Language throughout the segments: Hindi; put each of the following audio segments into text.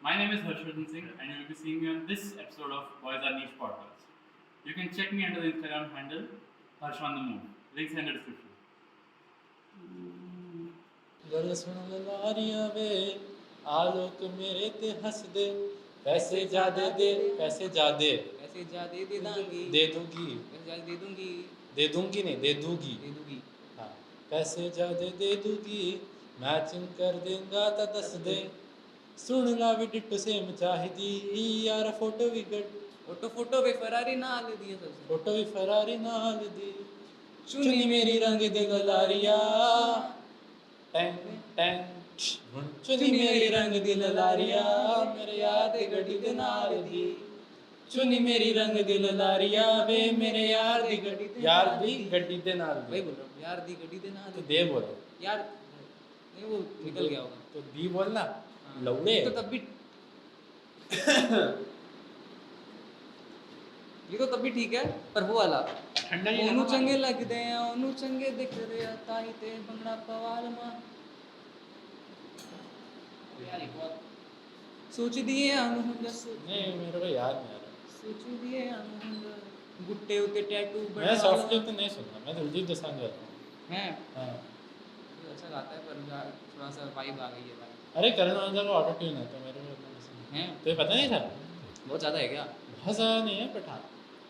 My name is Harshvardhan Singh, and you will be seeing me on this episode of Boys Are Niche podcast. You can check me under the Instagram handle Harsh on the Moon. Links in the description. गल सुन लारियां वे आलोक मेरे ते हंस दे पैसे जादे दे पैसे जादे ऐसे जादे दे दांगी दे दूंगी पैसे जादे दे दूंगी दे दूंगी नहीं दे दूंगी दे दूंगी हाँ पैसे जादे दे दूंगी मैचिंग कर देंगा ता दस दे सुन ला भी डिट्टो सेम चाहिदी यार फोटो भी गड फोटो पे फरारी नाल दिए सबसे फोटो भी फरारी नाल दी चुनी मेरी रंग दे गलारिया टैंग टैंग चुनी मेरी रंग दी ललारिया मेरे यार दे गड्डी दे नाल दी चुनी मेरी रंग दी ललारिया वे मेरे यार दी गड्डी दे नाल वही बोल रहा हूँ यार दी गड्डी दे नाल तो दे बोलो यार नहीं वो निकल गया होगा तो दी बोलना लौड़े तो तब भी ये तो तब भी ठीक है पर वो वाला ठंडा नहीं ओनू चंगे लगदे हैं ओनू चंगे दिख रहे हैं ताई ते बंगड़ा पवाल मां यार एक बात सोच दिए अनहुंदा नहीं मेरे को याद नहीं आ रहा सोच दिए अनहुंदा गुट्टे उते टैटू मैं सॉफ्टली तो नहीं सुनता मैं दिलजीत दोसांझ गाता हूँ हैं हाँ अच्छा गाता है पर यार थोड़ा सा वाइब आ गई है भाई अरे करण औजला का ऑटो ट्यून है तो मेरे को इतना पसंद हैं तो ये पता नहीं था बहुत ज़्यादा है क्या बहुत ज़्यादा नहीं है बट हाँ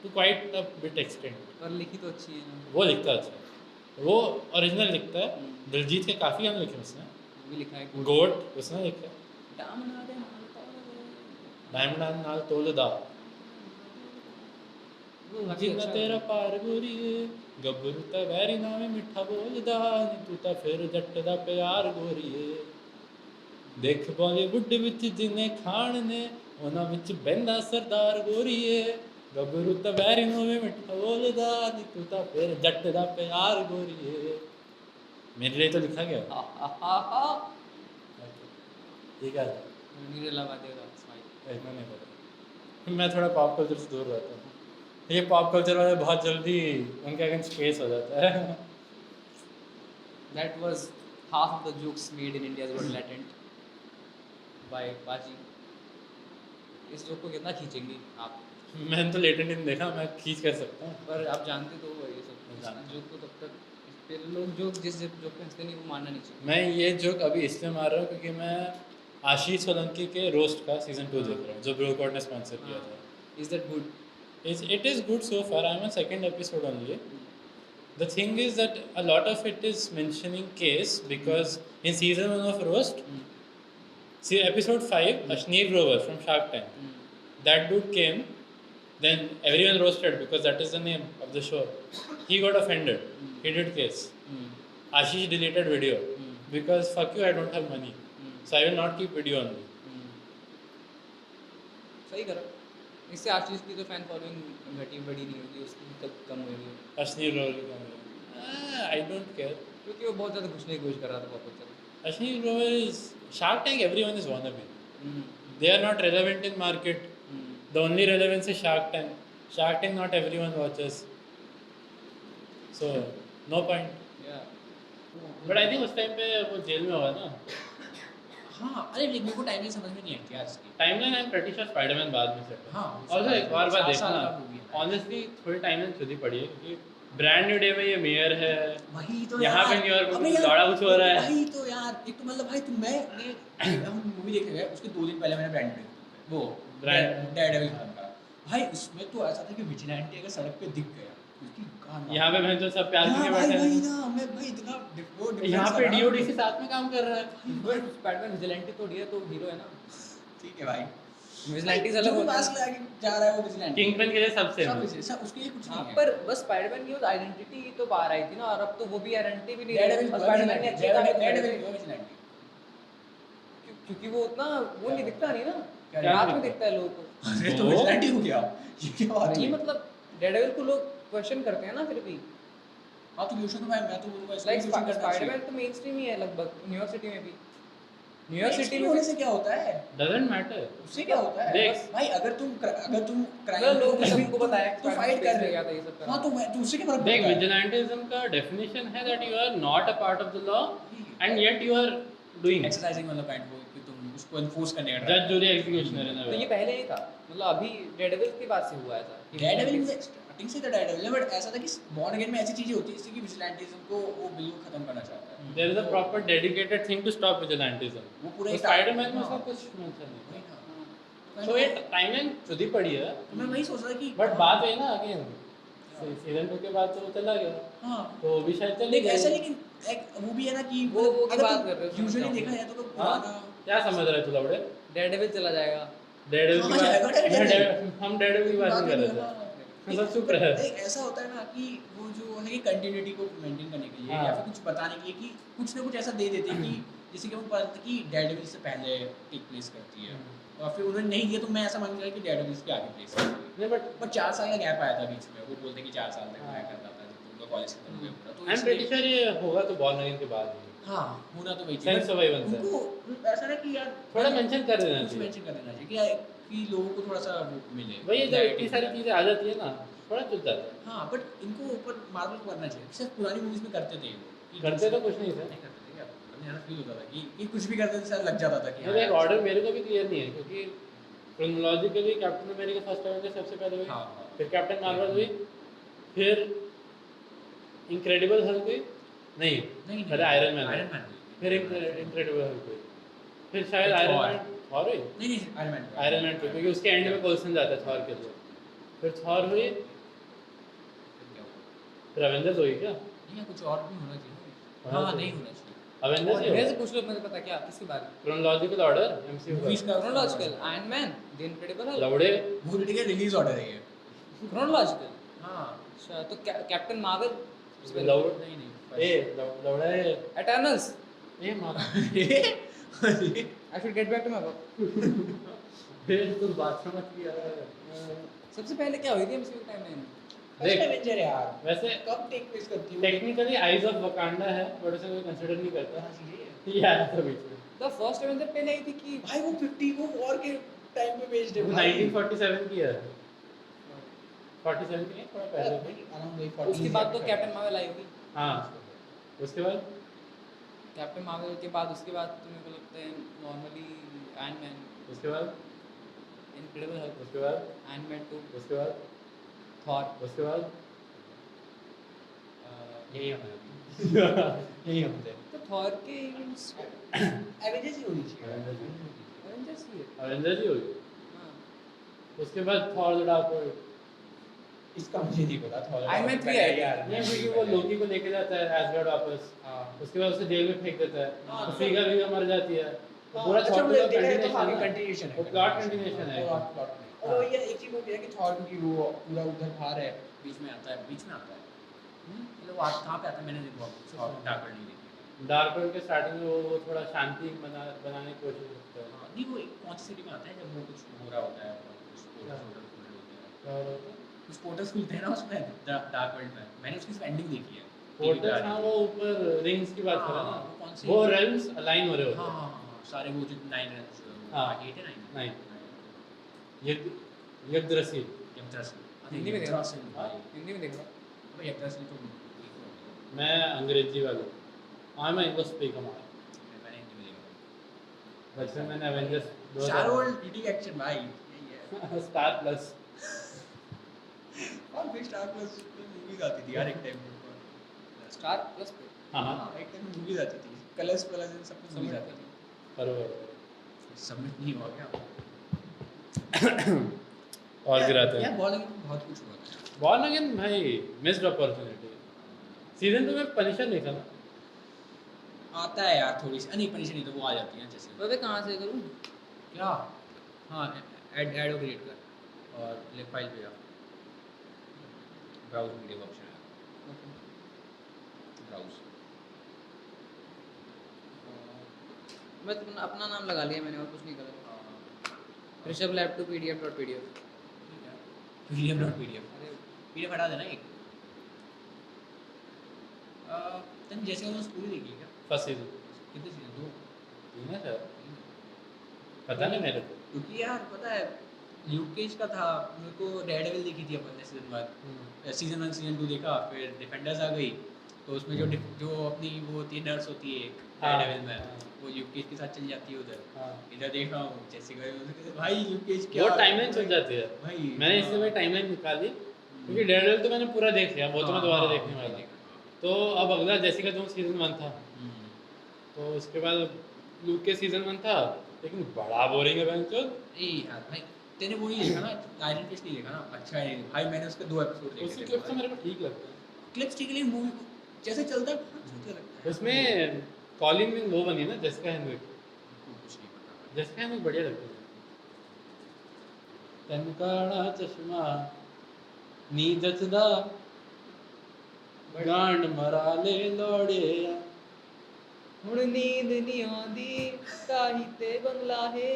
to quite a bit extend पर लिखी तो अच्छी है ना वो लिखता है अच्छा वो ओरिजिनल लिखता है दिलजीत के काफ़ी गाने लिखे उसने वो भी लिखा है गोट उसने लिखा है डामना दे नाल तोले डायमंड नाल तोलदा वो काफी जिन्ना अच्छा तेरा पार गोरीए गब्बरू ता वैरी नामे मिठा बोलदा नी तू ता फिर जट दा प्यार गोरीए देख बॉलीवुड विच जिन्ने खान ने ਉਹਨਾਂ ਵਿੱਚ ਬਹਿੰਦਾ ਸਰਦਾਰ ਗੋਰੀਏ ਗੱਭਰੂ ਤਾਂ ਵੈਰੀ ਨੋਵੇਂ ਮਿੱਠਾ ਬੋਲਦਾ ਨੀ ਤੂੰ ਤਾਂ ਫਿਰ ਜੱਟ ਦਾ ਪਿਆਰ ਗੋਰੀਏ मेरे लिए तो लिखा गया ठीक है नीरे लगा देगा स्माइल इतना नहीं पता मैं थोड़ा पॉप कल्चर से दूर रहता हूँ ये पॉप कल्चर वाले बहुत जल्दी उनके अगेंस्ट केस हो जाता है that was half of the jokes made in India got latent by Baji इस जोक को कितना खींचेंगे आप मैंने तो लेटेंट नहीं देखा मैं खींच कर सकता हूँ पर आप जानते तो हो ये सब जोक को तब तक फिर लोग जोक जिस जोक पे हंसते नहीं वो मानना नहीं चाहिए मैं ये जोक अभी इसलिए मार रहा हूँ क्योंकि मैं आशीष सोलंकी के रोस्ट का सीजन 2 देख रहा हूँ जो ब्रोकॉट ने स्पॉन्सर किया था is that good it is good so far I am on second episode only The thing is that a lot of it is mentioning case because in season 1 of Roast, see episode 5, Ashneer Grover from Shark Tank, that dude came, then everyone roasted because that is the name of the show. He got offended. He did case. Ashish deleted video because fuck you, I don't have money. So I will not keep video only. सही करो इससे आशीष की तो फैन फॉलोइंग घटी बड़ी नहीं होगी उसकी कम हुई है Ashneer Grover, I don't care. क्योंकि वो बहुत ज़्यादा घुसने की कोशिश कर रहा था बहुत ज़्यादा Ashneer Grover is Shark Tank. Everyone is wannabe. They are not relevant in market. The only relevance is Shark Tank. Shark Tank not everyone watches. So no point. But I think उस टाइम पे वो जेल में हुआ ना. हाँ अरे लेकिन मेरे को टाइमलाइन समझ में नहीं आई यार इसकी timeline I am pretty sure Spiderman बाद में से. हाँ Also एक और बात 4 साल का देखना. movie है। Honestly थोड़ी टाइमलाइन खुद ही पड़ी है क्योंकि ब्रांड न्यू डे में ये मेयर है. वही तो यहाँ पे न्यूयॉर्क में दौड़ा कुछ हो रहा है. वही तो यार एक तो मतलब भाई तुम मैं हम मूवी देखे गए उसके 2 दिन पहले मैंने ब्रांड देखा वो डेयरडेविल खत्म करा भाई उसमें तो ऐसा था कि विजिलेंटी अगर सड़क पे दिख गया उसकी गाना यहाँ पे मैं जो सब प्यार के भाई बैठे वही हैं. ना मैं भाई इतना वो यहाँ पे डीओडी के साथ में काम कर रहा है. स्पाइडरमैन विजिलेंटी तो तो हीरो है ना ठीक है भाई विजिलेंटीज अलग होता मास्क लगा के जा रहा है वो विजिलेंट किंगपिन के लिए सबसे सब उसके लिए कुछ हाँ, नहीं है पर बस स्पाइडरमैन की वो आइडेंटिटी तो बाहर आई थी ना और अब तो वो भी आइडेंटिटी भी नहीं डेयरडेविल और स्पाइडरमैन ने अच्छे काम किए थे। विजिलेंट क्योंकि वो उतना वो नहीं दिखता नहीं ना क्या रात नहीं में दिखता है लोगों को अरे तो विजिलेंट हो गया ये क्या बात ये है मतलब डेयरडेविल को लोग क्वेश्चन करते हैं ना फिर भी हां तो क्वेश्चन तो मैं तो बोलूंगा इसको लाइक क्वेश्चन करना स्पाइडरमैन तो मेन स्ट्रीम ही है लगभग न्यूयॉर्क सिटी में भी न्यूयॉर्क सिटी में होने भी से क्या होता है डजंट मैटर. उससे क्या होता है देख। बस भाई अगर तुम मतलब क्राइम लोग सभी को बताया तो फाइट कर रहे गया हो था ये सब हां तो मैं तो उससे क्या फर्क देख पड़ता है विजिलेंटिज्म का डेफिनेशन है that you are not a part of the law and yet you are doing. Exercising मतलब काइंड वो कि तुम उसको एनफोर्स करने का जज जूरी एग्जीक्यूशनर इन तो ये पहले ही था, मतलब अभी डेयरडेविल के बाद से हुआ था कि डेयरडेविल में vigilantes- स्टार्टिंग से था डेयरडेविल, बट ऐसा था कि बॉर्न अगेन में ऐसी चीजें होती है जैसे कि विजिलेंटिज्म को वो बिल्कुल खत्म करना चाहता है। देयर इज अ तो proper dedicated thing to stop vigilantism वो पूरा तो एक स्पाइडरमैन में हाँ, उसका कुछ मेंशन नहीं वही था ना। तो ये टाइमलाइन खुद ही पड़ी है तो मैं वही सोच रहा कि बट बात है ना अगेन सीजन 2 के बाद तो वो चला गया हाँ तो वो भी शायद चले लेकिन गए ऐसा लेकिन एक वो भी है ना कि वो की अगर बात कर रहे हो, यूजुअली समझ देखा जाऊँ। जाए तो हाँ पुराना क्या समझ रहे थे लौड़े डेयरडेविल चला जाएगा। डेडविल की हाँ, जाएगा, बात Daredevil। हम डेडविल की बात नहीं कर रहे थे हाँ। मतलब चुप रहे एक ऐसा होता है ना कि वो जो है कि कंटिन्यूटी को मेंटेन करने के लिए हाँ। या फिर कुछ बताने के लिए कि कुछ ना कुछ ऐसा दे देते हैं कि जैसे कि वो पता था कि डेयरडेविल से पहले टेक प्लेस करती है और फिर उन्होंने नहीं दिया तो मैं ऐसा मान लिया कि डेयरडेविल के आगे प्लेस करती है नहीं बट पर 4 साल का गैप आया था बीच में वो बोलते कि 4 साल तक मैं करता था जब उनका कॉलेज खत्म हो गया पूरा तो आई एम प्रीटी श्योर ये होगा तो बॉर्न अगेन के बाद ही हाँ होना तो वही सेंस ऑफ वाइवेंस है उनको ऐसा ना कि यार थोड़ा मेंशन कर देना कुछ चाहिए मेंशन कर देना चाहिए कि लोगों को थोड़ा सा वो मिले वही है, जब clarity इतनी सारी मिले। चीजें आ जाती है ना थोड़ा चुप जाता है हाँ बट इनको ऊपर मार्वल को करना चाहिए सिर्फ पुरानी मूवीज में करते थे ये लोग कि करते तो कुछ नहीं थे नहीं करते थे क्या मुझे ऐसा फील होता था कि कुछ भी करते थे शायद लग जाता था कि मेरा एक यार, ऑर्डर मेरे को भी क्लियर नहीं है क्योंकि chronologically captain America first Avenger सबसे पहले हुई हाँ फिर कैप्टन मार्वल हुई फिर इनक्रेडिबल हल्क हुई नहीं नहीं पहले आयरन मैन आयरन मैन फिर इनक्रेडिबल हल्क हुई फिर शायद फिर आयरन Thor। मैन थॉर हुई नहीं आयरन मैन आयरन मैन क्योंकि उसके एंड में कोल्सन जाता है थॉर के लिए फिर थॉर हुई फिर एवेंजर्स हुई क्या नहीं कुछ और भी होना चाहिए होना हाँ चाहिए। नहीं होना चाहिए एवेंजर्स ही मेरे से होगा पूछ लो, मुझे पता क्या किसकी बात है। क्रोनोलॉजिकल ऑर्डर एमसीयू मूवीज का का chronological Iron Man the Incredible Hulk. लौड़े वो ठीक है रिलीज ऑर्डर है ये क्रोनोलॉजिकल हाँ अच्छा तो कैप्टन मार्वल लौड़ नहीं नहीं ए लौड़ा है एटर्नल्स। ए मारा I should get back to my work. फिर तू बात समझ किया सबसे पहले क्या हुई थी एमसीयू टाइम में? फर्स्ट एवेंजर यार वैसे कब टेक प्लेस करती है टेक्निकली आइज ऑफ वकांडा है बट उसे कोई कंसीडर नहीं करता हाँ, ये आया था बीच में द फर्स्ट एवेंजर पहले आई थी कि भाई वो 50 वो वॉर के टाइम पे बेस्ड है वो भाई 1947 की है 47 की नहीं थोड़ा पहले की। अराउंड वही 40 उसके बाद तो कैप्टन मार्वल आई होगी। हाँ उसके बाद कैप्टन मार्वल के बाद उसके बाद तो मेरे को लगता है नॉर्मली आयरन मैन, उसके बाद इनक्रेडिबल हल्क, उसके बाद आयरन मैन 2, उसके बाद थॉर। उसके बाद यही होना यही होते तो थॉर के इवेंट्स एवेंजर्स ही होनी चाहिए एवेंजर्स ही है। अवेंजर्स ही होगी हाँ। उसके बाद थॉर द डार्क वर्ल्ड इसका मुझे नहीं पता थॉर Iron Man 3 है यार नहीं क्योंकि वो लोकी को लेके जाता है एसगार्ड वापस हाँ उसके बाद उसे जेल में फेंक देता हाँ, है तो फ्रीगा वीगा मर जाती है तो पूरा अच्छा, थॉर मुझे का देखा है तो आगे कंटिन्यूएशन कंटिन्यूएशन है वो प्लॉट कंटिन्यूएशन है प्लॉट और ये एक चीज वो है कि थॉर की वो पूरा उधर बाहर है बीच में आता है मतलब वो कहाँ पे आता है मैंने देखा थॉर डार्क वर्ल्ड नहीं देखी डार्क वर्ल्ड के स्टार्टिंग में वो थोड़ा शांति बनाने की कोशिश करता है हाँ, नहीं वो एक कौन सी सिटी में आता है जब वो कुछ हो रहा होता है और कुछ पोर्टल खुले होते हैं क्या हो रहा था कुछ पोर्टल्स खुलते हैं ना उसमें डार्क वर्ल्ड में मैंने उसकी एंडिंग देखी है पोर्टल हाँ वो ऊपर रिंग्स की बात कर रहा हाँ, है वो कौन ना सी- वो रेल्म्स अलाइन हो रहे हाँ होते हाँ हैं हाँ सारे वो जो 9 हाँ। 8 है 9 Nine। यज्ञरसी हिंदी में देखा? भाई हिंदी में देख रहा अबे यज्ञरसी तो ठीक हो मैं अंग्रेजी वाला आई एम इंग्लिश स्पीकर मार गया मैंने हिंदी में देखा बचपन मैंने Avengers star world TT action भाई यही है स्टार प्लस और फिर स्टार प्लस में मूवीज आती थी यार एक टाइम पे स्टार प्लस पे। हाँ हाँ हाँ एक टाइम में मूवीज आती थी कलर्स प्लस सब कुछ मूवीज आती थी बरोबर सबमिट नहीं हुआ क्या और गिराते यार हैं बॉलिंग में बहुत कुछ हुआ था बॉर्न अगेन भाई मिस्ड अपॉर्चुनिटी सीजन 2 में पनिशर नहीं था ना आता है यार थोड़ी सी नहीं पनिशर नहीं तो वो आ जाती है जैसे तो कहाँ से करूँ? क्या हाँ ऐड क्रिएट कर और लिंक फाइल पे जा ब्राउज वीडियो का ऑप्शन है ब्राउज मैं तो अपना नाम लगा लिया मैंने और कुछ नहीं करा। Rishabh lab two pdf.pdf। PDF dot PDF अरे पीडीएफ हटा देना एक तुम जैसे वो स्कूल देखी क्या फर्स्ट सीजन कितने सीजन 2 तीन है शायद पता नहीं मेरे को क्योंकि यार पता है ल्यूक केज का था मेरे को डेयरडेविल देखी थी अपन ने सीजन 1 सीजन 2 देखा फिर डिफेंडर्स आ गई तो उसमें जो अपनी वो होती है नर्स होती है एक हाँ, डेविल में हाँ। वो यूकेश के साथ चल जाती है उधर, हाँ। इधर देख रहा हूँ जेसिका भाई यूकेश क्या वो टाइमलाइन चल जाती है। भाई मैंने इसलिए भाई टाइमलाइन निकाली क्योंकि डेयरडेविल तो मैंने पूरा देख लिया, वो तो मैं दोबारा देखने वाला। तो अब अगला जेसिका जोन्स सीजन 1 था, तो उसके बाद लूक के सीजन 1 था, लेकिन बड़ा बोरिंग है बेंचो। ए यार भाई तेने वो नहीं देखा ना, आयरन फिस्ट नहीं देखा ना, अच्छा है भाई, मैंने उसके 2 एपिसोड देखे उसकी थे क्लिप्स तो मेरे को ठीक लगता है। क्लिप्स ठीक है, लेकिन मूवी जैसे चलता है अच्छा लगता है उसमें कॉलिन विन वो बनी ना जेसिका हेनविक, कुछ नहीं पता जेसिका हेनविक बढ़िया लगती है। तन काला चश्मा नी जचदा गांड मरा ले लोड़िया। ਹੁਣ ਨੀਂਦ ਨਹੀਂ ਆਉਂਦੀ ਤਾਹੀ ਤੇ ਬੰਗਲਾ ਹੈ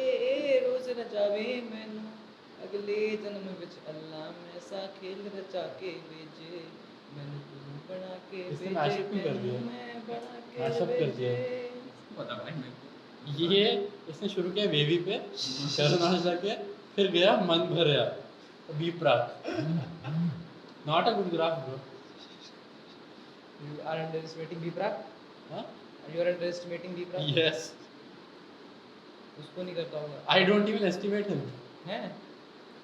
ਰੋਜ਼ ਰਚਾਵੇ ਮੈਨੂੰ ਅਗਲੇ ਜਨਮ ਵਿੱਚ ਅੱਲਾ ਮੈਂ ਸਾ ਖੇਲ ਰਚਾ ਕੇ ਭੇਜੇ ਮੈਨੂੰ ਤੂੰ ਬਣਾ ਕੇ इसने ਭੇਜੇ mashup क्यों कर दिया? मैं बना के Mashup कर दिया। भेजे। पता भाई मेरे को ये इसने शुरू किया वेवी पे करनाशा के, फिर गया मन भरया B Praak. Not a good graph bro. You are underestimating Viprak? हाँ? You are underestimating Viprak? Yes. उसको नहीं करता होगा I don't even estimate him. हैं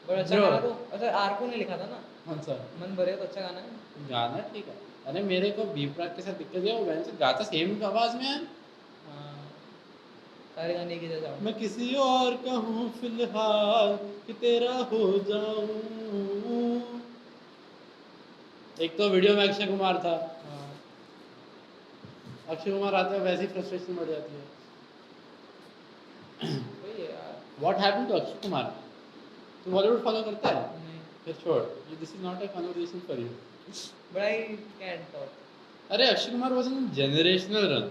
बड़ा अच्छा Bro. गाना तो अच्छा आर्को ने लिखा था ना कौन सा? मन भरे तो अच्छा गाना है गाना ठीक है। अरे मेरे को बी प्राक के साथ दिक्कत है, वो वैसे गाता सेम आवाज में है। हाँ सारे गाने की जैसा मैं किसी और का हूँ फिलहाल कि तेरा हो जाऊं। एक तो वीडियो में अक्षय कुमार था, हाँ अक्षय कुमार आता है वैसे ही फ्रस्ट्रेशन बढ़ जाती है। वही है यार what happened to Akshay Kumar? तू बॉलीवुड फॉलो करता है? नहीं फिर छोड़, ये this is not a conversation for you. but I can't talk अरे Akshay Kumar was in generational run,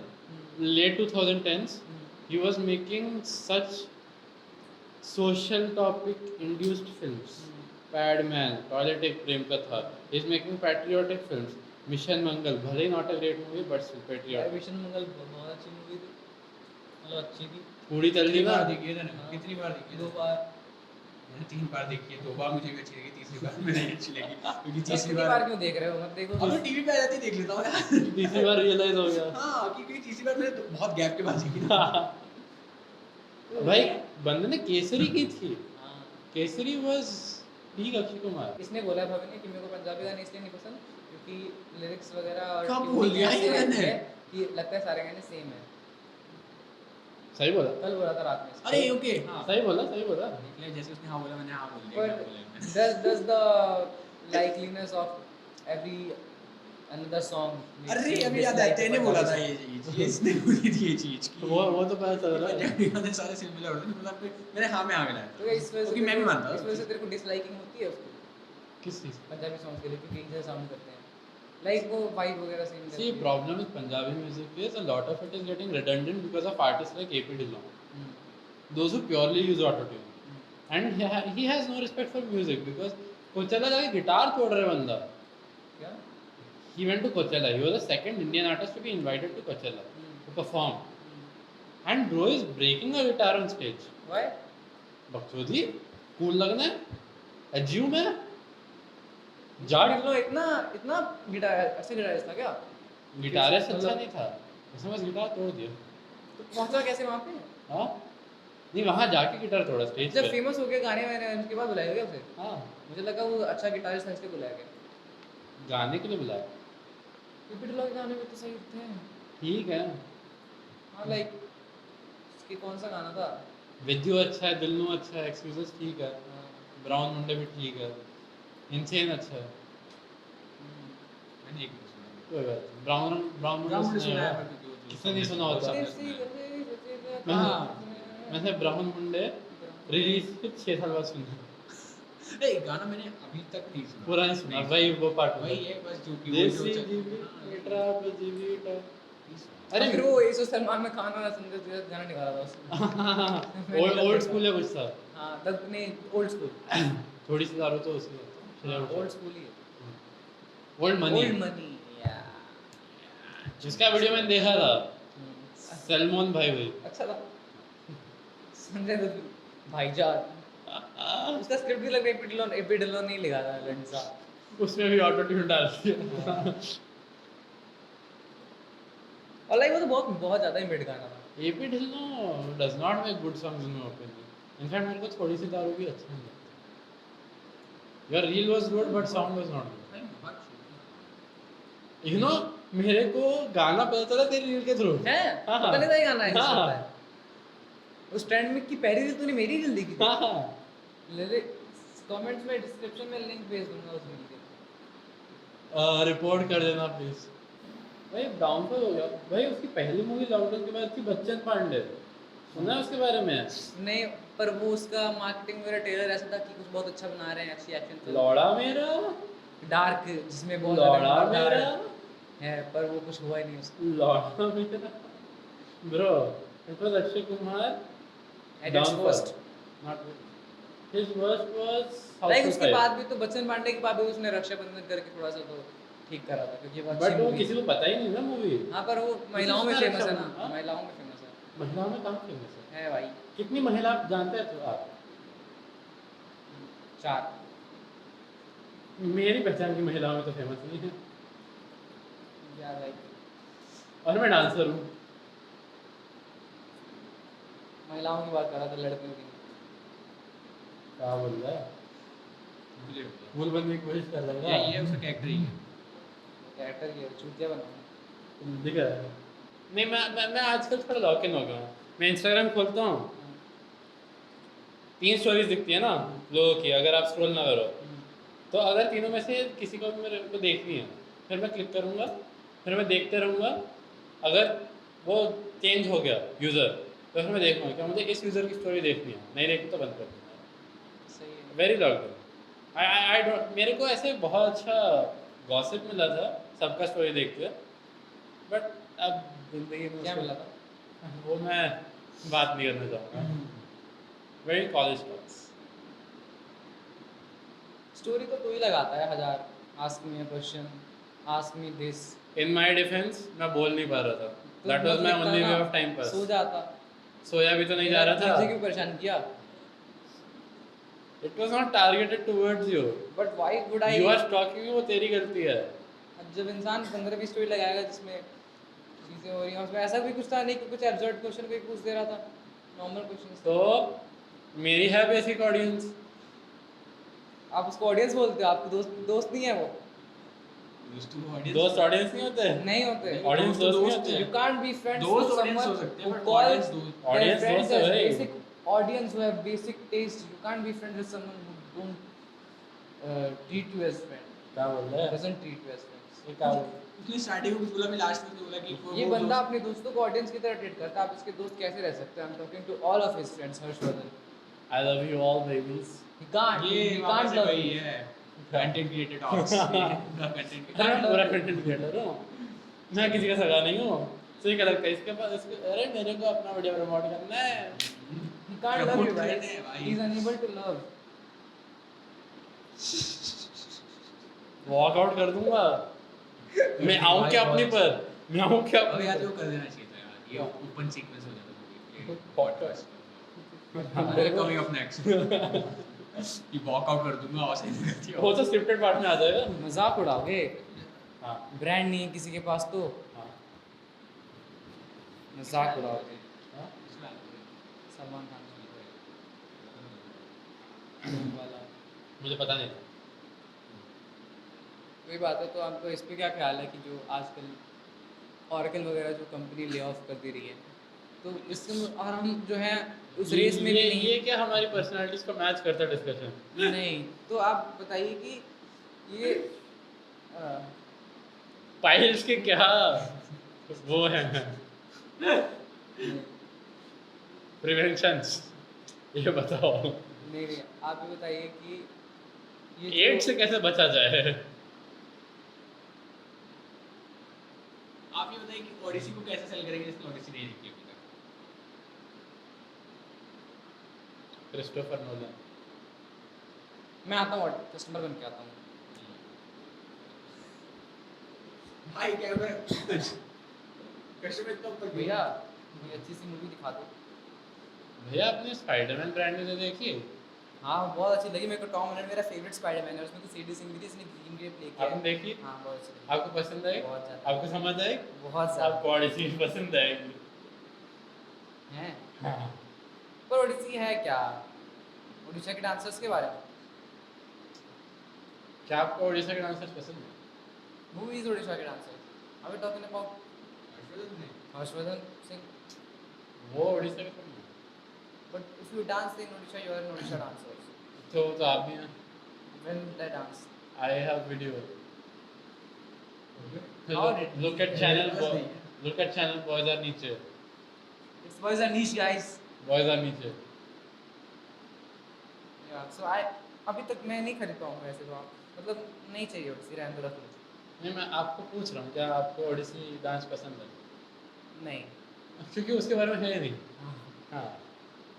late 2010s he was making such social topic induced films. Padman, Toilet Ek Prem Katha, he is making patriotic films. Mission Mangal, भले ही not a great movie but still यार पैट्रियोटिक। मिशन मंगल बहुत अच्छी मूवी थी मतलब अच्छी थी पूरी चल रही कितनी ना। बार देखी है तूने? कितनी बार देखी है? 2 बार मैंने 3 बार देखी है, 2 बार मुझे भी अच्छी लगी, तीसरी बार मुझे नहीं अच्छी लगी क्योंकि तीसरी तीसरी बार बार क्यों देख रहे हो मत देखो अब मैं टीवी पे आ जाती देख लेता हूँ यार। तीसरी बार रियलाइज हो गया। हाँ क्योंकि तीसरी बार मैंने बहुत गैप के बाद देखी ना। भाई बंदे ने केसरी की थी, हाँ केसरी वाज ठीक अक्षय कुमार। इसने बोला भाभी ने कि मेरे को पंजाबी गाने इसलिए नहीं पसंद क्योंकि लिरिक्स वगैरह और कब tuning बोल दिया ऐसे ये मैंने? है कि लगता है सारे गाने सेम है सही बोला, कल बोला था रात में इसने। अरे ओके हाँ सही बोला, सही बोला। देख लिया, जैसे उसने हाँ बोला मैंने हाँ बोल दिया, But क्या बोला मैंने। does the likeliness of every another song makes अरे you अभी याद dislike आया, तेने the बोला Punjabi था song? ये इसने बोली थी ये चीज की वो तो पता चल रहा है। पंजाबी गाने सारे सिमिलर होते हैं, मतलब मैंने हाँ में हाँ मिलाया तो इस वजह से क्योंकि मैं भी मानता हूँ इस वजह से तेरे को डिसलाइकिंग होती है उसको किस चीज? पंजाबी सॉन्ग के लिए क्योंकि एक जैसा साउंड करते हैं लाइक वो वाइब वगैरह same See, problem with Punjabi music is a lot of it is getting redundant because of artists like AP Dillon. Those who purely use autotune. And he has no respect for music because Coachella जाके गिटार तोड़ रहा है बंदा। क्या He went to Coachella. He was the second Indian artist to be invited to Coachella to perform. And bro is breaking a guitar on stage. Why बकचोदी, cool लगना है? Assume है? जाट लो इतना इतना गिटार अच्छा गिटारिस्ट था क्या गिटारिस्ट अच्छा नहीं था, उसने बस गिटार तोड़ दिया। तो पहुंचा कैसे वहां पे हाँ? नहीं वहाँ जाके गिटार तोड़ा स्टेज जब पे। फेमस हो गया गाने वाने उसके बाद बुलाया गया उसे हाँ, मुझे लगा वो अच्छा गिटारिस्ट था इसलिए बुलाया गया गाने के लिए बुलाया। रिपीट लॉग गाने में तो सही थे ठीक है, हाँ लाइक उसके कौन सा गाना था विद्यु अच्छा है, दिलनू अच्छा है, एक्सक्यूजेस ठीक है, ब्राउन मुंडे भी ठीक है, इनसेन अच्छा है। मैंने एक भी सुना कोई बात नहीं, ब्राउन ब्राउन ब्राउन मुंडे मुंडे सुना सुना है? है पर क्योंकि किसने नहीं सुना होता? हाँ। मैंने ब्राउन मुंडे रिलीज के 6 साल बाद सुना, ए गाना मैंने अभी तक नहीं सुना, पूरा नहीं सुना भाई। वो पार्ट वही है बस जो कि वो देसी जो जीविटा पे जीविटा। अरे फिर वो इस सलमान में खान वाला संजय दत्त गाना निकाला था उसने ओल्ड स्कूल है कुछ था, हाँ तब ने ओल्ड स्कूल थोड़ी सी दारू तो उसी ओल्ड स्कूल ही है ओल्ड मनी ओल्ड मनी या जिसका वीडियो मैंने देखा था, सलमान भाई भाई। अच्छा था संजय दत्त भाईजान उसका स्क्रिप्ट भी लग रहा है एपी डिलोन नहीं लिखा था लंसा उसमें भी ऑटो ट्यून डाल दिया। और लाइक वो तो बहुत बहुत ज़्यादा ही मिड गाना था। AP Dhillon does not make good songs in my opinion. In fact, मेरे को थोड़ी सी दारू भी अच्छा नहीं लगता. Your reel was good, but song was not good. भाई बहुत show You know, मेरे को गाना पता चला तेरी रील के थ्रू. है हाँ, पता नहीं था ये गाना है हाँ. उस ट्रेंड में की पहली रील तूने मेरी रील देखी थी। हाँ. कमेंट्स में डिस्क्रिप्शन में लिंक भेज दूंगा उस रील के। रिपोर्ट कर देना प्लीज. भाई डाउनफॉल हो गया. भाई उसकी पहली मूवी लॉकडाउन के बाद थी बच्चन पांडे. सुना है उसके बारे में? नहीं, पर वो उसका मार्केटिंग वगैरह ट्रेलर ऐसा था कि कुछ बहुत अच्छा बना रहे हैं, अच्छी एक्शन फिल्म लौड़ा मेरा, डार्क जिसमें बहुत लौड़ा ज्यादा मेरा, है, पर वो कुछ हुआ ही नहीं उसका। लौड़ा मेरा. Bro, it was Akshay Kumar. At its worst. Not his worst was like उसके बाद भी तो बच्चन पांडे के बाद भी उसने रक्षाबंधन करके थोड़ा सा तो ठीक करा था, क्योंकि वो अच्छी बट वो movie किसी को पता ही नहीं ना मूवी. हाँ, पर वो महिलाओं में उसका फेमस है ना, रक्षाबंधन, हाँ? महिलाओं में फेमस है। महिलाओं में कहाँ फेमस है भाई, कितनी महिला आप जानते हैं तो आप? 4 मेरी पहचान की महिलाओं में तो फेमस नहीं है. यार भाई, और मैं डांसर हूँ. महिलाओं की बात कर रहा था, लड़कियों की नहीं। क्या बोल रहा है? है। भूल बनने की कोशिश कर रहा ये है उसका कैरेक्टर ही है। कैरेक्टर ये चूतिया बनाना। दिख रहा है. नहीं, मैं आजकल थोड़ा लॉक इन हो गया हूँ. मैं इंस्टाग्राम खोलता हूँ, 3 स्टोरीज दिखती है ना लोगों की, अगर आप स्क्रॉल ना करो तो अगर तीनों में से किसी को भी मेरे को देखनी है, फिर मैं क्लिक करूँगा, फिर मैं देखते रहूँगा. अगर वो चेंज हो गया यूज़र तो फिर मैं देखूँगा क्या मुझे इस यूज़र की स्टोरी देखनी है. नहीं देखनी तो बंद कर दूँगा. सही है। Very lock in. I don't. मेरे को ऐसे बहुत अच्छा गॉसिप मिला था सबका स्टोरी देख के, बट अब जिंदगी में क्या उसको- मिला था? वो मैं बात नहीं करना चाहूँगा. Very college talks. स्टोरी तो ही लगाता है 1000, ask me a question, ask me this. In my defence मैं बोल नहीं पा रहा था. That was my only way of time pass. सो जाता। सोया भी तो नहीं जा रहा मुझे था. क्यों परेशान किया? It was not targeted towards you. But why would I? You are stalking, वो तेरी गलती है. जब इंसान 15-20 स्टोरी लगाएगा जिसमें चीजें हो रही हैं, उसमें ऐसा भी कुछ था नहीं कि कुछ एब्सर्ड क्वेश्चन कोई पूछ दे रहा था, नॉर्मल क्वेश्चन। तो मेरी है बेसिक ऑडियंस. आप उसको ऑडियंस बोलते हो, आपके दोस्त नहीं है वो। दोस्त ऑडियंस नहीं होते. नहीं होते। ऑडियंस दोस्त नहीं होते. You can't be friends दोस्त with audience someone हो सकते हैं, who but calls audience दोस्त- their audience friends दोस्त है as भाई. basic audience who have basic taste. You can't be friends with someone who don't treat you as friend. क्या बोल रहा है? Doesn't treat you as friends. ये क्या बोल रहा है? उसने स्टार्टिंग में कुछ बोला, मैं लास्ट में बोला कि ये बंदा अपने दोस्तों को ऑडियंस की तरह ट्रीट करता है, आप इसके दोस्त कैसे रह सकते हैं? I'm talking to all of his friends, Harshvardhan. I love you all babies. He can't. ये He वापस can't से love वही you. है कंटेंट क्रिएटर टॉक्स. कंटेंट मैं पूरा कंटेंट क्रिएटर हूँ. मैं किसी का सगा नहीं हूँ. सही क्या लगता है इसके पास इसके, अरे मेरे को अपना वीडियो प्रमोट करना है. He can't love you, Promote guys. करते हैं भाई. He's unable to love. Walkout कर दूंगा. मैं आऊँ क्या अपने पर? मैं आऊँ क्या अब अपने यार पर? वो कर देना चाहिए था यार. ये ओपन सीक्वेंस हो जाता मूवी के Podcast. Podcast. Coming up next. ये वॉकआउट कर दूंगा और सही करती वो तो स्क्रिप्टेड पार्ट में आ जाएगा. मजाक उड़ाओगे? हाँ. ब्रांड नहीं है किसी के पास तो हाँ. मजाक उड़ाओगे. हाँ? सलमान खान वाला मुझे पता नहीं था. वही बात है. तो आपको इस पे क्या ख्याल है कि जो आजकल ऑरेकल वगैरह जो कंपनी ले ऑफ कर दे रही है, तो इससे और हम जो है उस रेस में भी नहीं. ये क्या हमारी पर्सनालिटीज को मैच करता डिस्कशन? नहीं, तो आप बताइए कि ये पाइल्स के क्या वो है प्रिवेंशंस, ये बताओ. नहीं, आप ये बताइए कि एड्स से कैसे बचा जाए? आप ये बताइए कि ओडिसी को कैसे सेल करेंगे जिसने ओडिसी नहीं देखी अभी तक. Christopher Nolan. मैं आता हूँ कस्टमर बन के आता हूँ. भाई क्या कर कस्टमर इतना ऊपर भैया कोई अच्छी सी मूवी दिखा दो. भैया आपने स्पाइडरमैन ब्रांड में देखी? हाँ बहुत अच्छी लगी मेरे को। टॉम हॉलैंड मेरा फेवरेट स्पाइडरमैन है, उसमें तो सीडी सिंह भी थी, इसने ग्रीन ग्रेप प्ले किया आपने है। देखी? हाँ बहुत अच्छी लगी। आपको पसंद आई? बहुत ज़्यादा। आपको समझ आई? बहुत ज़्यादा। आपको ऑडिसी पसंद आएगी। हैं हाँ। पर ओडिसी है क्या? ओडिशा के डांसर्स के बारे में क्या आपको उड़ीसा के डांसर्स पसंद है? Who is Odisha के dancer? Are we talking about Harshvardhan Singh? वो उड़ीसा के कौन है? But if you dance in Odisha, you are an Odisha dancer. तो आप भी हैं। When did I dance? I have video. How did- Look at channel. Bus नहीं है। Look at channel. Boys are नीचे. It's boys are niche guys. Boys are नीचे. Yeah. So I अभी तक मैं नहीं खरीद पाऊंगा ऐसे तो आप मतलब नहीं चाहिए ओडिसी रहने दो रख लो। नहीं, मैं आपको पूछ रहा हूँ क्या आपको ओडिसी डांस पसंद है? नहीं। क्योंकि उसके बारे में है ही नहीं। हाँ,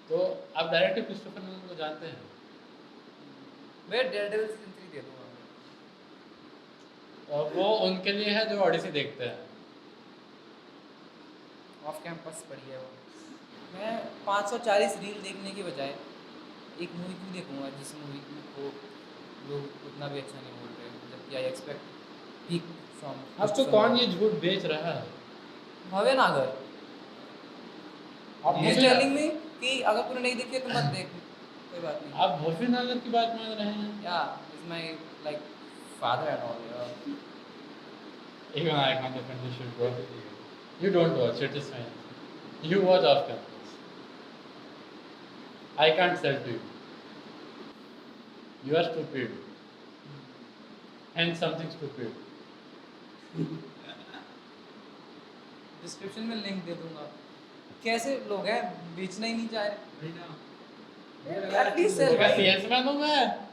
तो आप डायरेक्टली क्रिस्टोफर नोलन को जानते हैं? मैं डेयरडेविल सीजन 3 दे दूंगा। और वो उनके लिए है जो ओडिसी देखते हैं। ऑफ कैंपस पढ़ी है वो। मैं 540 रील देखने की बजाय एक मूवी क्यों देखूंगा जिस मूवी को लोग उतना भी अच्छा नहीं बोल रहे हैं, जबकि आई एक्सपेक्ट पीक फ्रॉम। आपको कौन ये झूठ बेच रहा है? भवे नागर आप He's भूफी- telling me कि अगर तूने नहीं देखी है तो मत देख, कोई बात नहीं। आप भूफी नागर की बात मान रहे हैं? Yeah, he's my like father and all. Even I can't defend this shit, bro. You don't watch it, it's fine. You watch off campus. I can't sell to you. You are stupid. Hence something stupid. Description में लिंक दे दूंगा। कैसे लोग हैं बेचना ही नहीं चाह रहे। At least sell, क्या भाई। सेल्समैन हूँ मैं?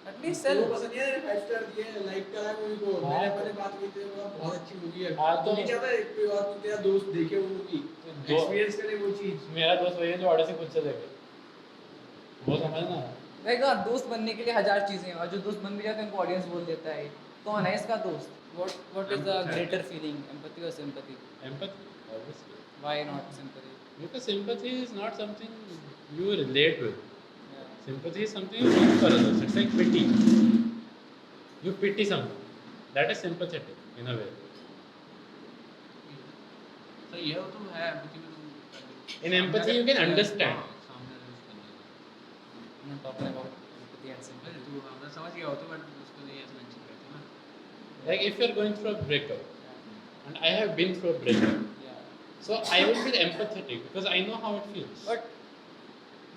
At least sell। वो पसंद नहीं है, 5 स्टार दिए, लाइक करा मूवी को। हाँ। मैंने बात की थी, वो बहुत अच्छी मूवी है। हाँ, तो- नहीं चाहता है कोई और तेरा दोस्त देखे वो मूवी, दो- एक्सपीरियंस करे वो चीज। मेरा दोस्त वही है जो ऑडिसी खुद से देखे। वो समझना। देखा दोस्त बनने के लिए हजार चीजें हैं और जो दोस्त बन भी जाते हैं उनको ऑडियंस बोल देता है कौन है इसका दोस्त। What is the greater feeling, empathy or sympathy? Empathy, obviously. Why not sympathy? Because sympathy is not something you relate with. Yeah. Sympathy is something you feel for others. It's like pity. You pity someone. That is sympathetic in a way. सही है, वो तो है empathy में तुम In empathy you can understand. हाँ, सामने वाले उसको नहीं। I'm not talking about empathy and sympathy. अरे तू मैं समझ गया हो तो बट उसको नहीं ऐसे मेंशन करते ना। Like if you're going through a breakup, and I have been through a breakup, Yeah. so I will feel empathetic because I know how it feels. But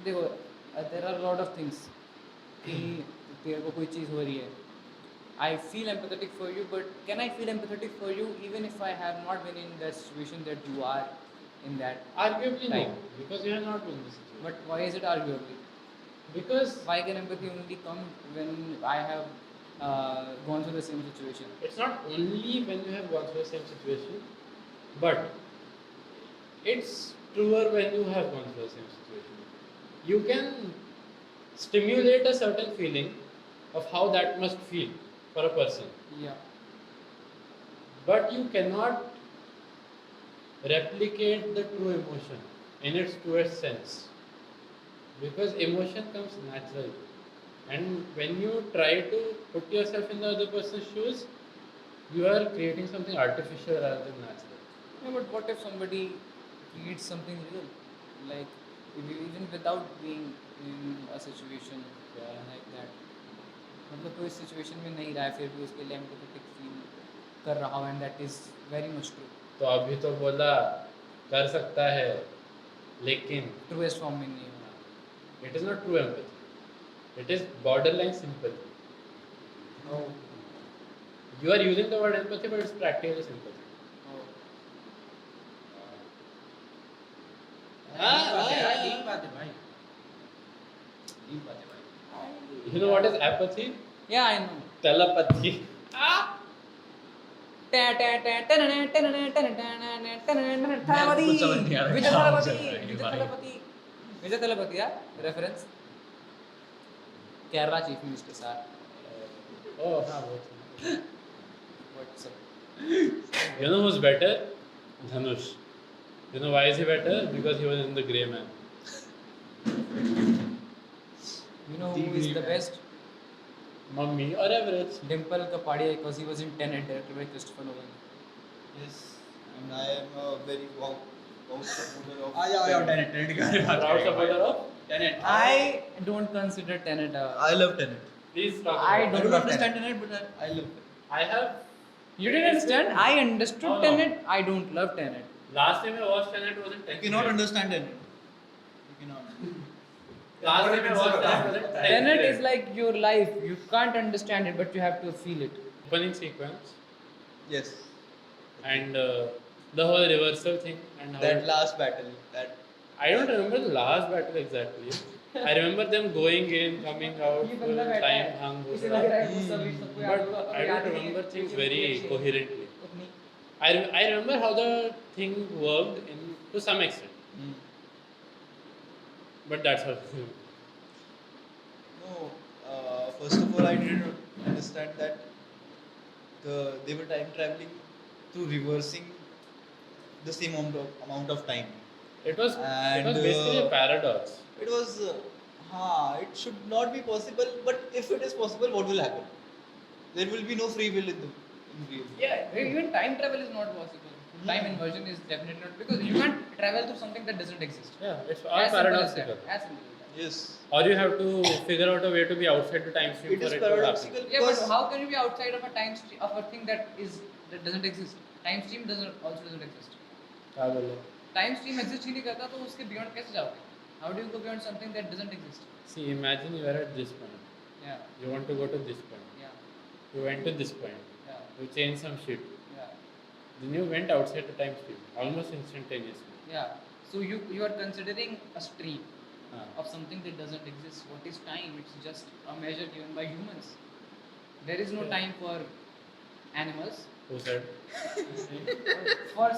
देखो there are a lot of things कि तेरे को कोई चीज़ हो रही है। I feel empathetic for you, but can I feel empathetic for you even if I have not been in that situation that you are in that? Arguably no, Time. because you have not been in this situation. But why is it arguably? Because Why can empathy only come when I have gone through the same situation? it's not only when you have gone through the same situation, but it's truer when you have gone through the same situation. You can stimulate a certain feeling of how that must feel for a person, Yeah. but you cannot replicate the true emotion in its truest sense, because emotion comes naturally, and when you try to put yourself in the other person's shoes, you are creating something artificial rather than natural. Yeah, but what if somebody creates something real? Like even without being in a situation like that. मतलब कोई सिचुएशन में नहीं रहा है फिर भी उसके लिए एम्पैथेटिक फील कर रहा हूँ and that is very much true. तो अभी तो बोला कर सकता है, लेकिन ट्रूएस्ट फॉर्म में नहीं हो रहा। it is not true empathy, it is borderline sympathy. Oh. You are using the word empathy, but it's practically sympathy. Oh. Deep बात है भाई, डीप बात है भाई। You know what is apathy? Yeah, I know. Telepathy. Thalapathy कुछ समझ नहीं आ रहा, विजय क्या थलापति चल रहा है ये विजय भाई? थलापति विजय थलापति यार reference Kerala chief minister sir Oh, हाँ वो तो। WhatsApp You know who's better? Dhanush. You know why is he better? Because he was in the Grey Man. You know who is the best? Mummy or average? Dimple Kapadia because he was in Tenet, directed by Christopher Nolan. Yes, and I am a very wow supporter of. आ जाओ टेनेट टेनेट के बारे में बात Proud करेंगे supporter भाई। of? Tenet I don't consider Tenet a. I love Tenet. Please talk I about I it. don't love understand Tenet, but I love Tenet. I have. You didn't understand? I understood No, no. Tenet. I don't love Tenet. Last time I watched Tenet was in 10th You cannot grade. understand Tenet. You cannot. Last time I watched Tenet was in 10th Tenet grade. is like your life. You can't understand it, but you have to feel it. Opening sequence Yes. and the whole reversal thing and how That last battle. That. I don't remember the last battle exactly. I remember them going in, coming out, ये full बंदा बैठा time है, hung. इसे लग रहा है वो सभी सबको याद But होगा, I अब याद don't नहीं है, remember things लेकिन very वो अच्छी है। coherently. उतनी। I remember how the thing worked in to some extent, Mm. but that's all. No. First of all, I didn't understand that they were time traveling through reversing the same amount of time. It was And, basically a paradox. It was, it should not be possible. But if it is possible, what will happen? There will be no free will in real. Yeah, even time travel is not possible. Time inversion is definitely not because you can't travel through something that doesn't exist. Yeah, it's all As simple as paradoxical. that. As simple as that. Yes. Or you have to figure out a way to be outside the time stream It for is it to happen. paradoxical Yeah, but because how can you be outside of a time stream of a thing that doesn't exist? Time stream doesn't exist. क्या बोले? Time stream exist ही नहीं करता तो उसके beyond कैसे जाओगे? How do you go beyond something that doesn't exist? See, imagine you are at this point. Yeah, You want to go to this point. yeah, You went to this point. yeah, You changed some shit. yeah, Then you went outside the time stream almost instantaneously. yeah. So you are considering a stream Ah. of something that doesn't exist. What is time? It's just a measure given by humans. There is no Yeah. time for animals. Who said? For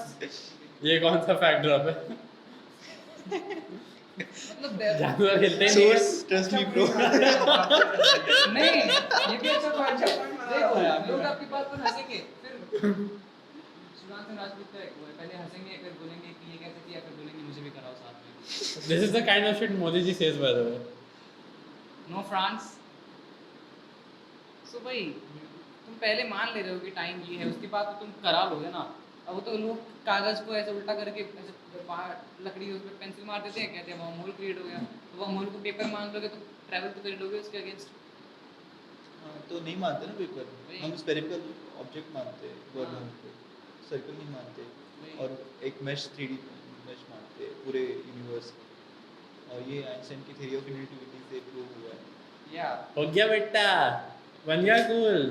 ये कौन सा फैक्ट ड्रॉप है? मतलब there- जानवर हिलते नहीं हैं। source, trust me, bro. नहीं ये भी अच्छा पॉइंट है देखो लोग आपकी बात पर हंसेंगे फिर सुशांत सिंह राजपूत का एक वो है, पहले हंसेंगे फिर बोलेंगे कि ये कैसे किया फिर बोलेंगे मुझे भी कराओ साथ में This is the kind of shit Modi ji says, by the way. No France so भाई तुम पहले मान ले रहे हो कि टाइम ये है उसके बाद तो तुम करा लोगे ना अब वो तो लोग कागज को ऐसे उल्टा करके ऐसे बाहर लकड़ी उस पर पेंसिल मार देते हैं कहते हैं वर्म होल क्रिएट हो गया तो वर्म होल को पेपर मान लोगे तो ट्रैवल तो कर लोगे उसके अगेंस्ट तो नहीं मानते ना पेपर वही। हम स्पेरिकल ऑब्जेक्ट मानते हैं वर्महोल को सर्कल नहीं मानते वही। और एक मैश 3D मैश मानते हैं पूरे यूनिवर्स और ये आइंस्टाइन की थ्योरी ऑफ रिलेटिविटी से प्रूव हुआ है या हो गया बेटा, बन गया कूल।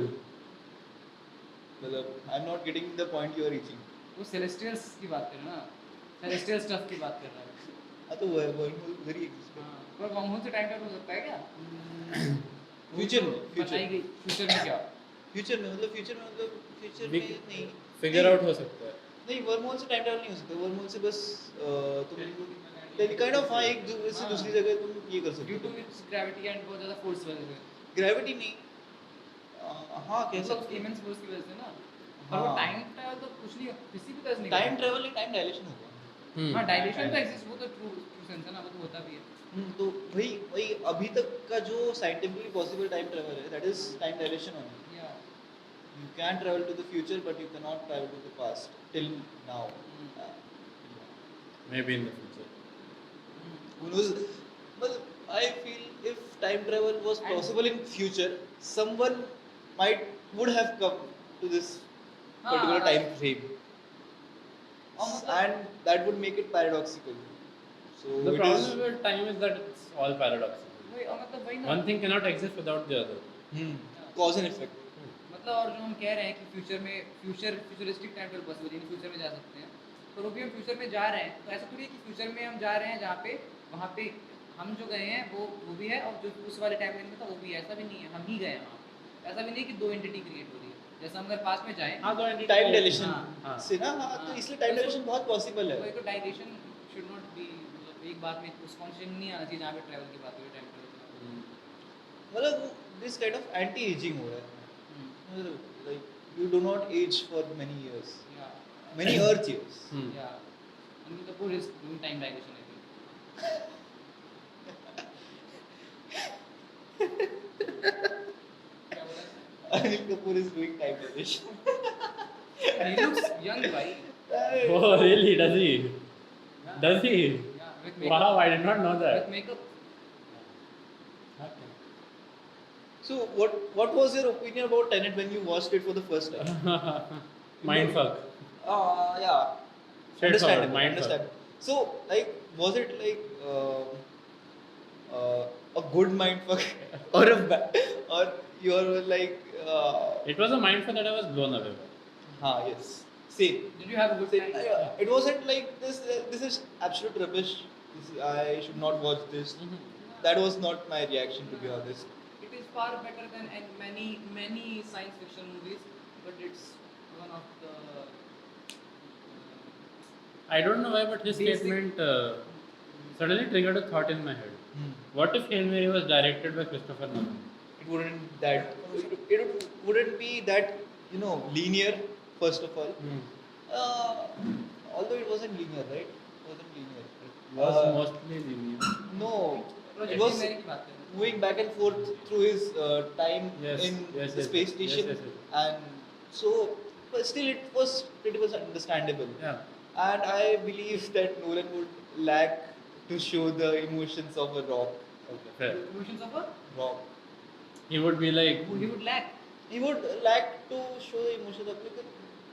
मतलब I am not getting the point you are reaching वो सेलेस्टियल्स की बात कर रहे हैं ना सेलेस्टियल स्टफ की बात कर रहा है हाँ तो वर्महोल वेरी एग्जिस्ट हाँ, पर वर्म होल से टाइम ट्रैवल हो सकता है क्या फ्यूचर वो में तो बताई गई फ्यूचर में क्या फ्यूचर में फ्यूचर We- में नहीं फिगर आउट हो सकता है। नहीं वर्महोल से टाइम ट्रैवल नहीं हो सकता वर्महोल से बस तुम काइंड ऑफ हाँ एक से हाँ। दूसरी जगह तुम ये कर ड्यू सकते टू हो इट्स ग्रेविटी एंड बहुत ज्यादा फोर्स वजह से ग्रेविटी नहीं हाँ कह मतलब सकते इमेंस फोर्स की वजह से ना पर वो हाँ। टाइम ट्रैवल तो कुछ नहीं किसी भी तरह से नहीं टाइम ट्रैवल नहीं टाइम डायलेशन होगा हाँ डायलेशन तो एग्जिस्ट वो तो ट्रू सेंस है ना वो तो होता भी है तो वही अभी तक का जो साइंटिफिकली पॉसिबल टाइम ट्रैवल है that is time dilation only या you can travel to the future but you can not travel to the past till now Maybe in the future. who knows well I feel if time travel was possible in future someone would have come to this particular हाँ, time frame और मतलब and that would make it paradoxical so The it problem is with time is that it's all paradoxical. वही और मतलब वही ना One thing cannot exist without the other. cause and effect मतलब और जो हम कह रहे हैं कि फ्यूचरिस्टिक टाइम ट्रैवल पॉसिबल यानी फ्यूचर में जा सकते हैं तो वो भी हम फ्यूचर में जा रहे हैं तो ऐसा थोड़ी है कि फ्यूचर में हम जा रहे हैं जहाँ पे वहाँ पे हम जो गए हैं वो भी है और जो उस वाले टाइम लाइन में था वो भी है ऐसा भी नहीं है हम ही गए हैं वहाँ पे ऐसा भी नहीं कि दो एंटिटी क्रिएट हो रही है जैसे हम अगर पास में जाएं हाँ तो entity टाइम है। डायलेशन हाँ। से ना हाँ तो इसलिए टाइम डायलेशन बहुत पॉसिबल है कोई तो डायलेशन शुड नॉट बी मतलब एक बात में उस कॉन्सेप्ट नहीं आना चाहिए जहाँ पे ट्रैवल की बात हो टाइम ट्रैवल मतलब this kind of anti aging हो रहा है like you do not age for many years या many earth years Hmm. या Anil Kapoor is doing time dilation I think Kapoor is doing time dilation. He looks young, bhai. Oh, really? Does he? Does he? Yeah, with makeup. Wow, I did not know With that. makeup. So what was your opinion about Tenet when you watched it for the first time? Mindfuck. Yeah. Straightforward, Understandable. mindfuck. Understandable. So like, was it like a good mindfuck or a bad, or you are like It was a mindfuck that I was blown away by. yes, same. Did you have a good Same. time? Yeah. It wasn't like this. This is absolute rubbish. I should not watch this. That was not my reaction, to be honest. It is far better than many science fiction movies, but it's one of the I don't know why, but his Basic- statement suddenly triggered a thought in my head. What if Hail Mary was directed by Christopher Nolan? It wouldn't that. It wouldn't be that, linear. First of all, although it wasn't linear, right? It wasn't linear. It was mostly linear. No, it Project was Mary की बात करें. moving back and forth through his time Yes, in yes, the yes, space yes, station, yes, yes. and so, but still it was pretty much understandable. Yeah. And I believe that Nolan would lack to show the emotions of a rock. Fair. Emotions of a Rock. He would be like, he would lack. He would lack to show the emotions of like,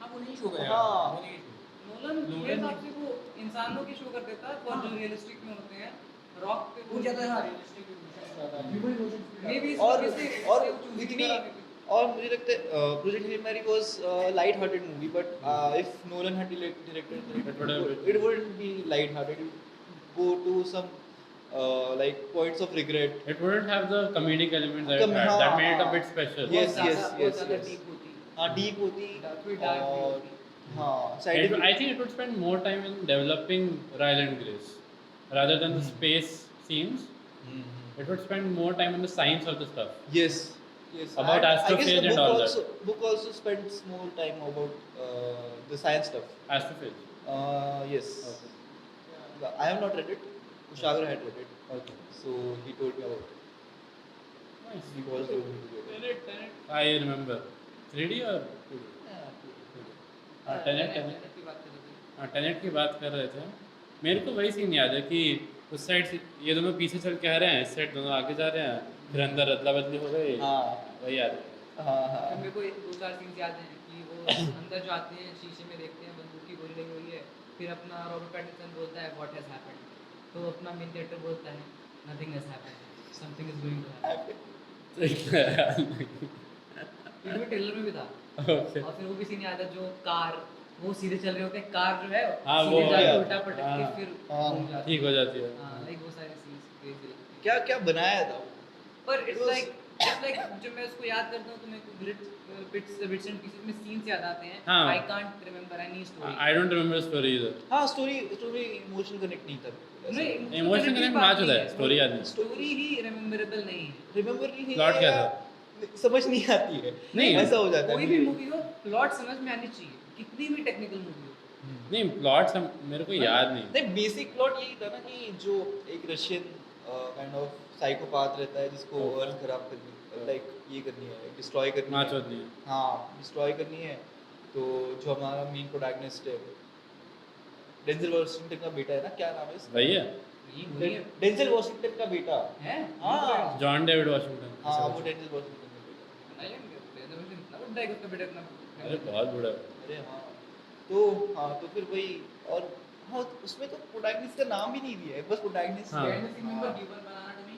हाँ वो नहीं शो करेगा हाँ। वो नहीं show। नोलन मेरे हिसाब से वो इंसानों की शो कर देता है और जो रियलिस्टिक में होते हैं रॉक पे वो ज्यादा हाँ रियलिस्टिक इमोशंस ज्यादा ह्यूमन इमोशंस मे बी और इतनी और मुझे लगता है Project Hail Mary was light hearted movie, but if Nolan had directed it wouldn't be light hearted. It would go to some like points of regret. it wouldn't have the comedic element that it Come- had. That हाँ, made it a हाँ। bit special. Yes, बहुत ज्यादा yes. डीप होती डीप होती थोड़ी dark भी और होती। हाँ I side think it would spend more time in developing Ryle and Grace rather than the space scenes. It would spend more time on the science of the stuff. yes About And I guess astrophage the and book all that. also, book also spends more time about the science stuff. Astrophage. Yes. I have not read it. Kushagra had read it, Okay. so he told me about it. Nice. He was the one who read it. I remember. 3D or 2D? हाँ, Tenet की बात कर रहे थे। हाँ, टेनेट की बात कर रहे थे। मेरे को वही सीन याद है कि उस साइड से ये दोनों पीछे चल के आ रहे हैं, इस साइड दोनों आगे जा रहे हैं, फिर अंदर अदला बदली हो गई। हाँ। वही याद है। हाँ फिर मेरे को दो चार सीन्स याद हैं कि वो अंदर जो आते हैं शीशे में देखते हैं बंदूक की गोली लगी हुई है, फिर अपना रॉबर्ट पैटिंसन बोलता है व्हाट हैज हैपेंड, तो अपना मेन कैरेक्टर बोलता है nothing has happened, something is going to happen. ये भी ट्रेलर में भी था। Okay. और फिर वो भी सीन याद है जो कार वो सीधे चल रहे होते हैं, कार जो है हाँ, सीधे वो- जाके हाँ, उल्टा पटक के हाँ, फिर हाँ, घूम जाती ठीक हो जाती है। हाँ लाइक वो सारे सीन्स क्रेजी लगते हैं। क्या क्या बनाया था? पर It इट्स was- लाइक जब मैं उसको याद करता हूँ तो मेरे को बिट्स एंड पीसेस में सीन्स याद आते हैं। हाँ। I can't remember any story. I don't remember story either. हाँ स्टोरी इमोशनल कनेक्ट नहीं था। नहीं Emotion connect match होता है, story याद नहीं। स्टोरी ही रिमेम्बरेबल नहीं है। रिमेम्बर नहीं है। Plot क्या था? समझ नहीं आती है। नहीं। ऐसा हो जाता है। कोई भी मूवी हो प्लॉट समझ में आनी चाहिए, कितनी भी टेक्निकल मूवी हो। नहीं प्लॉट मेरे को याद नहीं। नहीं बेसिक प्लॉट यही था ना कि जो एक रशियन काइंड ऑफ साइकोपाथ रहता है जिसको अर्थ खराब करनी, लाइक ये करनी है, डिस्ट्रॉय करनी माच है। होती है। हाँ डिस्ट्रॉय करनी है। तो जो हमारा मेन प्रोटैगनिस्ट है डेंजल वॉशिंगटन का बेटा है ना, क्या नाम है इसका? वही है। ये वही है। डेंजल वॉशिंगटन का बेटा। है? हाँ। John David Washington. हाँ वो डेंजल वॉशिंगटन का बेटा। बनाया नहीं है, इतना बड़ा है उसका बेटा इतना। अरे बहुत बुरा है। अरे हाँ तो फिर वही, और हाँ उसमें तो प्रोटैगनिस्ट का नाम ही नहीं दिया है, बस प्रोटैगनिस्ट हाँ। Behind the scene member given banana to me.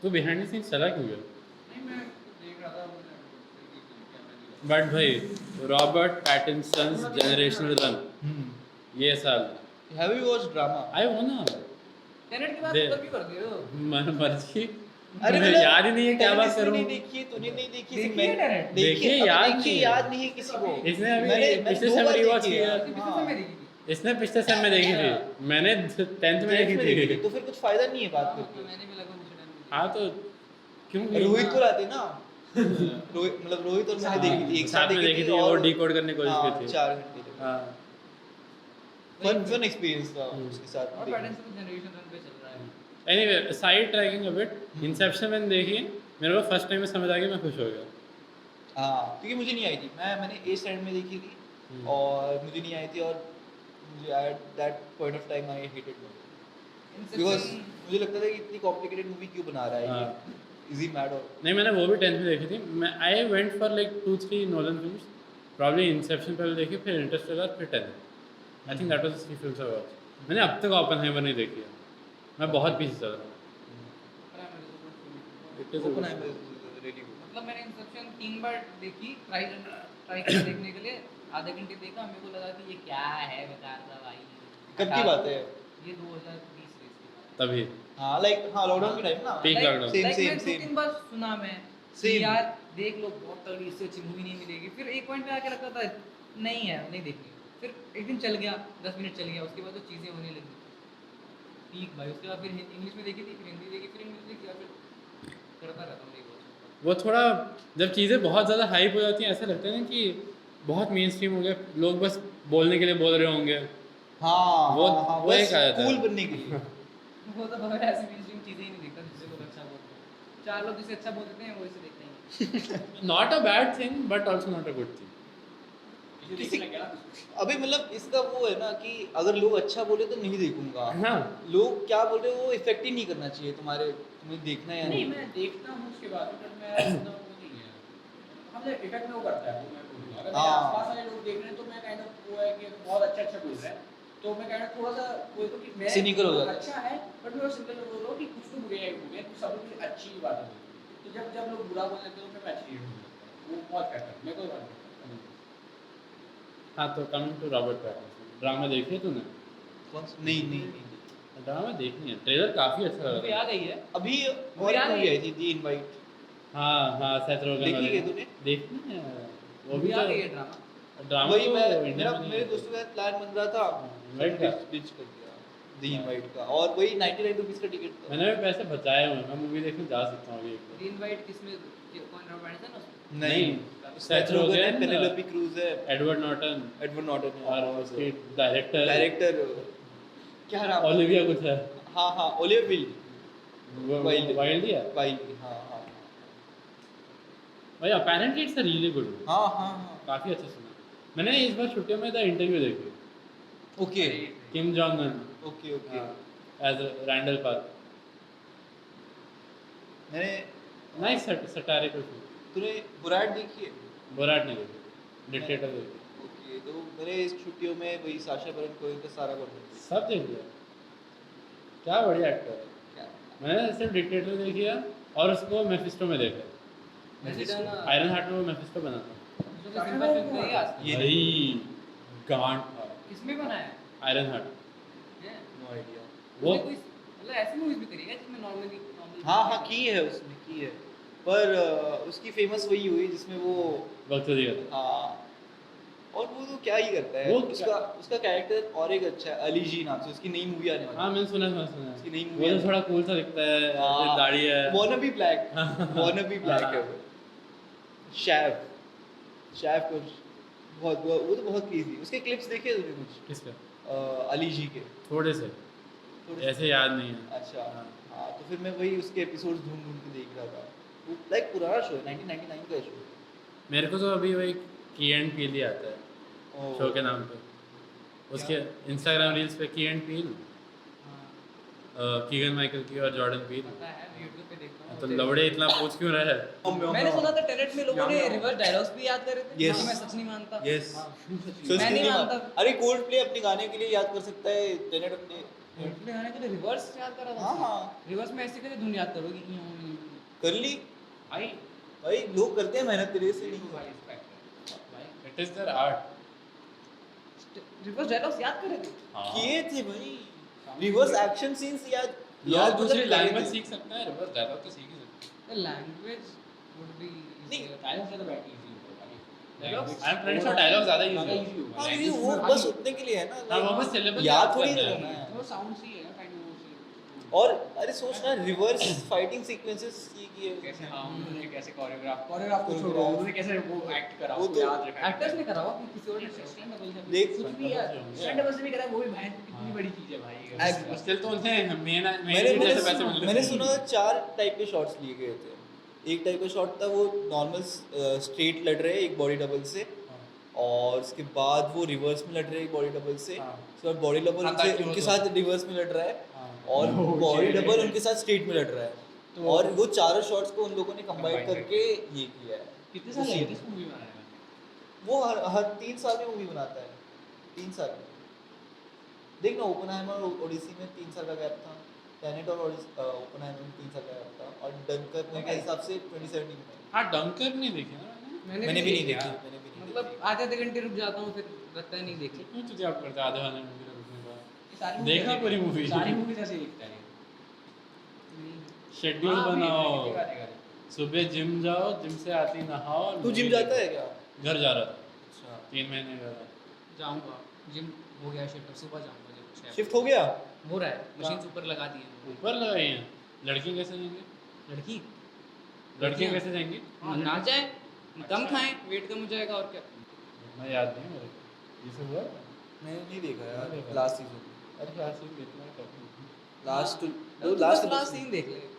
तू बिहाइंड द सीन्स चला क्यों गया? नहीं मैं देख रहा था बट भाई रॉबर्ट पैटिंसन्स जनरेशनल रन ये साल हैव यू वॉच्ड ड्रामा? आई वो ना टेनेट की बात दे- कब भी कर दियो। मन मर्जी अरे मुझे मतलब याद ही नहीं है क्या बात Tenet करूं। नहीं देखी, तूने नहीं देखी, देखी सिर्फ है मैं- Tenet? देखी है, अब याद देखी, नहीं है। याद नहीं है किसी को। इसने अभी मैंने पिछले दो sem बार rewatch देखी है। किया। पिछले हाँ। समय देखी थी। इसने पिछले सेम में देखी थी, मैंने 10th में देखी थी। तो फिर कुछ फायदा नहीं है बात करके। मैंने भी लगभग उसी टाइम में हाँ तो क्यों रोहित को लाते ना, रोहित मतलब रोहित और मैंने देखी थी, एक साथ में देखी थी, वो डिकोड करने की कोशिश की थी। 4 घंटे तक। हाँ फन एक्सपीरियंस था उसके साथ और देखने। पैटर्न से जनरेशन रन पे चल रहा है। Anyway side tracking a bit Inception मैंने देखी, मेरे को फर्स्ट टाइम में समझ आ गया, मैं खुश हो गया। हाँ, क्योंकि मुझे नहीं आई थी, मैंने ए स्टैंड में देखी थी हम्म। और मुझे नहीं आई थी, और मुझे at that point of time I hated because Inception मुझे लगता था कि इतनी कॉम्प्लिकेटेड मूवी क्यों बना रहा है हाँ। ये, इज ही मैड और नहीं, मैंने वो भी 10th में देखी थी। मैं I went for like 2-3 Nolan films, probably Inception पहले देखी, फिर इंटरस्टेलर, फिर Tenet. I think that was 3 films I watch. मैंने अब तक ओपेनहाइमर नहीं देखी है, मैं बहुत पीछे चल रहा हूँ। It is a good Oppenheimer film. Is really good. मतलब मैंने इंसेप्शन 3 बार देखी, ट्राई किया देखने के लिए, आधे घंटे देखा, मेरे को लगा कि ये क्या है बेकार सा भाई। कब की बात है ये 2020 से तभी हाँ, लाइक हाँ, लॉकडाउन के टाइम ना। Peak lockdown. Same, like same, मैं same. 2-3 बार सुना मैं कि Same. यार देख लो बहुत तगड़ी, इससे अच्छी मूवी नहीं मिलेगी, फिर एक पॉइंट पे आके लगता था नहीं है, नहीं देखनी। फिर एक दिन चल गया, 10 मिनट चल गया, उसके बाद तो चीज़ें होने लगी ठीक भाई। उसके बाद फिर इंग्लिश में देखी थी, फिर हिंदी देखी, फिर इंग्लिश देखी, फिर करता रहता हूँ। वो थोड़ा, जब चीज़ें बहुत ज़्यादा हाइप हो जाती हैं, ऐसा लगता है ना कि बहुत मेन स्ट्रीम हो गया, लोग बस बोलने के लिए बोल रहे होंगे। हाँ, वो एक आया था। कूल बनने के लिए। वो तो बहुत ऐसी मेनस्ट्रीम चीज़ें ही नहीं देखता जिससे लोग अच्छा बोलते हैं। 4 लोग जिसे अच्छा बोल देते हैं वो इसे देखते हैं। Not a bad thing but also not a good thing. अभी मतलब इसका वो है ना कि अगर लोग अच्छा बोले तो नहीं देखूंगा, हाँ, लोग क्या बोल रहे हैं वो इफेक्ट ही नहीं करना चाहिए तुम्हारे, तुम्हें देखना है या नहीं नहीं। मैं देखता हूँ उसके बाद, बट मैं इतना वो नहीं है, हमने इफेक्ट में वो करता है, वो मैं बोलूँगा। अगर मेरे हाँ। आसपास वाले लोग देख रहे हैं तो मैं काइंड ऑफ वो है कि बहुत अच्छा बोल रहा है, तो मैं काइंड ऑफ थोड़ा सा बोलता हूँ कि मैं Cynical हो जाता है। अच्छा है, बट मैं सिंपल बोल रहा हूँ कि कुछ तो बुरे हैं, कुछ सब कुछ अच्छी बात है। तो जब लोग बुरा बोलने लगते हैं तो मैं अच्छी वो बहुत करता हूँ, मैं कोई बात नहीं। हाँ, तो coming to Robert Pattinson, drama देखी है तूने? नहीं नहीं नहीं। ड्रामा देखनी है, ट्रेलर काफ़ी अच्छा लग मूवी रहा आ है। गई है। अभी Movie और आ मूवी गई? आई थी दी इनवाइट। हाँ हाँ, सेथ रोगन देखी वाली। है तूने? देखनी है वो मूवी भी आ तो। गई है ड्रामा। ड्रामा वही तो मैं इंडिया मेरा में नहीं मेरे है। दोस्तों का प्लान बन रहा था, Invite का? डिच कर दिया दी इनवाइट का, और वही 99 रुपीस का टिकट था। मैंने भी पैसे बचाए हुए हैं, मैं मूवी देखने जा सकता हूँ अभी एक द इनवाइट किसमें कौन रॉबर्ट पैटिंसन उसमें? नहीं, सेथ सेथ रोगन है, रोगन, पेनेलोपी क्रूज है, एडवर्ड नॉर्टन एडवर्ड नॉर्टन है, और उसके डायरेक्टर क्या नाम? ओलिविया कुछ है, हाँ हाँ, ओलिविया विल्ड। वाइल्ड ही है वाइल्ड, हाँ हाँ भाई। Apparently it's a really good, हाँ हाँ हाँ। काफ़ी अच्छा सुना। मैंने इस बार छुट्टियों में द इंटरव्यू देखी, okay Kim Jong Un okay okay. As Randall Park. मैंने नाइस सटारिकल फिल्म। तूने बुराट देखी है? बोराट नहीं देखी, डिक्टेटर देखी, ओके, तो मैंने इस छुट्टियों में वही साशा बरन कोहेन का सारा बन सब देख लिया। क्या बढ़िया एक्टर है। क्या मैंने सिर्फ डिक्टेटर देखी है और उसको मेफिस्टो में देखा। आयरन हार्ट में वो मेफिस्टो बना था उसमें सिंपल फिल्म नहीं आज तक। ये भाई, गांड था किसमें बना है? Iron heart. हैं? No idea. वो उसने कोई मतलब ऐसी मूवीज भी करी है जिसमें नॉर्मली हाँ हाँ, की है उसने, की है, पर उसकी फेमस वही हुई जिसमें वो वक्त दिया था। हाँ, और वो तो क्या ही करता है, वो उसका उसका कैरेक्टर और एक अच्छा है, अली जी नाम से, उसकी नई मूवी आने हाँ, वाली मैंने सुना उसकी नई है। movie वो है। तो थोड़ा कूल सा दिखता है, हाँ, ऐसे दाढ़ी है। वानाबी ब्लैक, वानाबी ब्लैक है हाँ। वो। शैफ शैफ को बहुत वो तो बहुत क्रेजी। उसके क्लिप्स देखे तूने कुछ? किस पे? अली जी के थोड़े से, थोड़े ऐसे याद नहीं है। अच्छा हाँ। हाँ, तो फिर मैं वही उसके एपिसोड्स ढूंढ ढूंढ के देख रहा था। वो लाइक पुराना शो है, 1999 का शो। मेरे को तो अभी वही की एंड पील ही आता है ओह। शो के नाम पे। उसके इंस्टाग्राम रील्स पे की एंड पील, कीगन माइकल की और जॉर्डन पील। पता है, मैं YouTube पे देखता हूँ। तो लवड़े इतना पूछ क्यों रहा है? मैंने सुना था टेनेट में लोगों ने रिवर्स डायलॉग्स भी याद करे थे। Yes. हाँ, मैं सच नहीं मानता। यस, मैं नहीं मानता। अरे कोल्ड प्ले अपने गाने के लिए याद कर सकता है, टेनेट अपने। अपने गाने के लिए रिवर्स याद करा था। हाँ हाँ, रिवर्स में ऐसे कैसे धुन याद करोगी कि कर ली भाई भाई, लोग करते हैं मेहनत, तेरे से नहीं भाई हुआ। भाई it is their art. Reverse dialogues याद करे थे। किए थे भाई, रिवर्स एक्शन सीन्स याद लोग दूसरी मतलब लैंग्वेज करे थे। सीख सकते हैं, रिवर्स डायलॉग तो सीख ही सकते द लैंग्वेज वुड बी नहीं, डायलॉग ज़्यादा बैठ इजी होगा भाई। Dialogues? I am pretty sure dialogue ज्यादा ज़्यादा यूज easy होगा। हाँ, Language क्योंकि वो में बस खाली- उतने के लिए है ना, हाँ, वो बस syllable याद याद थोड़ी करना है। करना है। वो साउंड सी है ना काइंड ऑफ और अरे सोच ना, रिवर्स फाइटिंग सीक्वेंसेस ये किए कैसे हाँ उन्होंने कैसे कोरियोग्राफ को छोड़ो, उन्होंने कैसे वो एक्ट करा वो उसको तो- याद रखा। एक्टर्स ने करा हुआ कि किसी और ने स्टैंड डबल से देख, कुछ भी यार स्टैंड डबल से भी करा, वो भी भाई कितनी बड़ी चीज है भाई। हैं। स्टिल तो उन्हें मेन मैंने जैसे पैसे मिल रहे मैंने थे। सुना 4 टाइप के शॉट्स लिए गए थे। एक टाइप का शॉट था वो नॉर्मल स्ट्रेट लड़ रहे हैं एक बॉडी डबल से, और उसके बाद वो रिवर्स में लड़ रहे हैं एक बॉडी डबल से, हाँ। उसके बाद बॉडी डबल हाँ, ताकि उनके वो साथ रिवर्स में लड़ रहा है, हाँ। और Oh, बॉडी shit. डबल उनके साथ स्ट्रेट में लड़ रहा है, तो- और वो चारों शॉट्स को उन लोगों ने कंबाइन Combine करके ये किया है। कितने साल लगे थे इस मूवी बनाने में? वो हर 3 साल में मूवी बनाता है, 3 साल में। देखना ओपनहाइमर और ओडिसी में 3 साल का गैप था, टेनेट और ओपनहाइमर में 3 साल का गैप था, और डनकर्क मेरे हिसाब से 2017 में। हाँ डंकर नहीं देखे ना मैंने। मैंने भी नहीं देखा। देखी, मैंने भी नहीं मतलब देखी। आधे घंटे रुक जाता हूँ फिर लगता है नहीं देखी। क्यों तुझे आप करते आधे वाले मूवी रुकने का? ये सारी movies देखना ऐसे- पूरी मूवी। सारी मूवीज ऐसे लिखता है। शेड्यूल हाँ, अभी बनाओ, देखा, देखा, देखा। सुबह जिम जाओ, जिम से आती नहाओ। तू जिम जाता है क्या? घर जा रहा था, अच्छा, 3 महीने का था। जाऊँगा जिम हो गया शिफ्ट, अब सुबह जाऊँगा जिम। शिफ्ट हो गया? हो रहा है, मशीन ऊपर लगा दी है। ऊपर लगाई हैं, लड़की कैसे जाएंगे? लड़की लड़के कैसे जाएंगे? हाँ, ना जाए, कम खाएं, वेट कम हो जाएगा और क्या। मैं याद नहीं मेरे को। ये सब हुआ? मैंने नहीं देखा नहीं यार देखा। लास्ट सीजन, अरे क्लास में देखना है कभी। लास्ट तो लास्ट लास्ट सीन देख ले।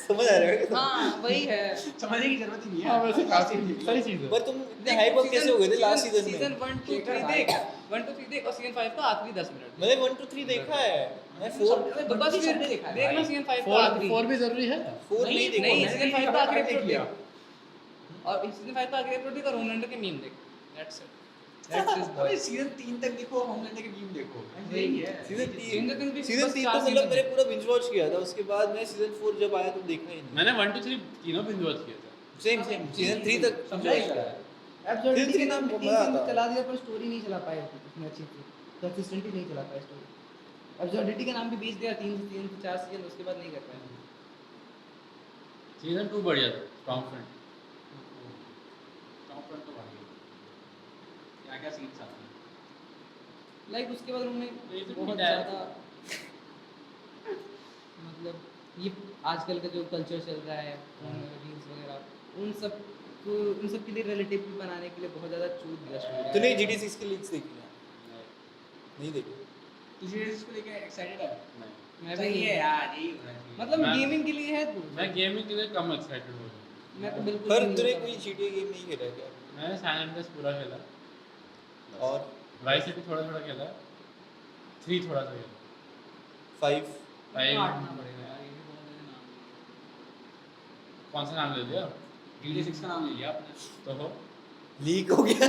समझ आ रहा है क्या? हाँ वही है। समझने की जरूरत ही नहीं है। हाँ वैसे काफी देख लो। सही चीज़ है। पर तुम इतने हाइप अप कैसे हो गए थे लास्ट सीजन में? सीजन 1 2 3 देख, 1 2 3 देख, और सीजन 5 का आखिरी 10 मिनट। मैंने 1 2 3 देखा है, मैं 4 तो बस फिर सबने देखा है देखना भाई। सीजन 5 का आखिरी। 4 भी जरूरी है। 4 नहीं देखा नहीं, मैंने। सीजन 5 का आखिरी देख एपिसोड लिया। देख। और सीजन 5 का आखिरी एपिसोड देख और होमलैंडर के मीम देख। That's it. दैट्स इज अबे सीजन 3 तक देखो, होमलैंडर के मीम देखो। यही है। सीजन सीजन 3 भी सीजन बस 3 चार तो मतलब सीजन मैंने है। पूरा बिंज वॉच किया था, उसके बाद मैं सीजन 4 जब आया तो देखा ही नहीं। मैंने 1 2 3 तीनों बिंज वॉच किया था। सेम सीजन 3 तक समझा ही करा है। एपिसोड सीजन 3 नाम मजा आता चला दिया पर स्टोरी नहीं चला पाए उसमें अच्छी थी। कंसिस्टेंटली नहीं चला पाए स्टोरी। एपिसोडिटी का नाम भी बेच दिया 3 से 4 सीजन, उसके बाद नहीं कर पाए। सीजन 2 बढ़िया था, स्ट्रॉन्ग फ्रेंड। टॉप रन तो भाई क्या क्या सीन्स आते हैं। लाइक उसके बाद उन्होंने ये तो बहुत ठीक है। ज़्यादा मतलब ये आजकल का जो कल्चर चल रहा है रील्स वगैरह उन सब के लिए रिलेटिव बनाने के लिए बहुत ज़्यादा चूत दिया स्टोरी। तूने GT6 की लीक्स देखी हैं? नहीं देखी? तुझे इसको लेके एक्साइटेड है? मैं भी सही नहीं है यार, यही होना चाहिए। मतलब मैं- गेमिंग के लिए है तू। मैं गेमिंग के लिए कम एक्साइटेड हो गया। मैं तो बिल्कुल पर नहीं तूने होता। कोई GTA गेम नहीं खेला क्या? मैंने सैन एंड्रेस पूरा खेला और वाइस सिटी थोड़ा थोड़ा खेला, 3 थोड़ा सा खेला, 5 5 काटना पड़ेगा यार, ये भी बहुत बड़े नाम कौन सा नाम ले लिया? है। GTA 6 का नाम ले लिया आपने। तो हो लीक हो गया।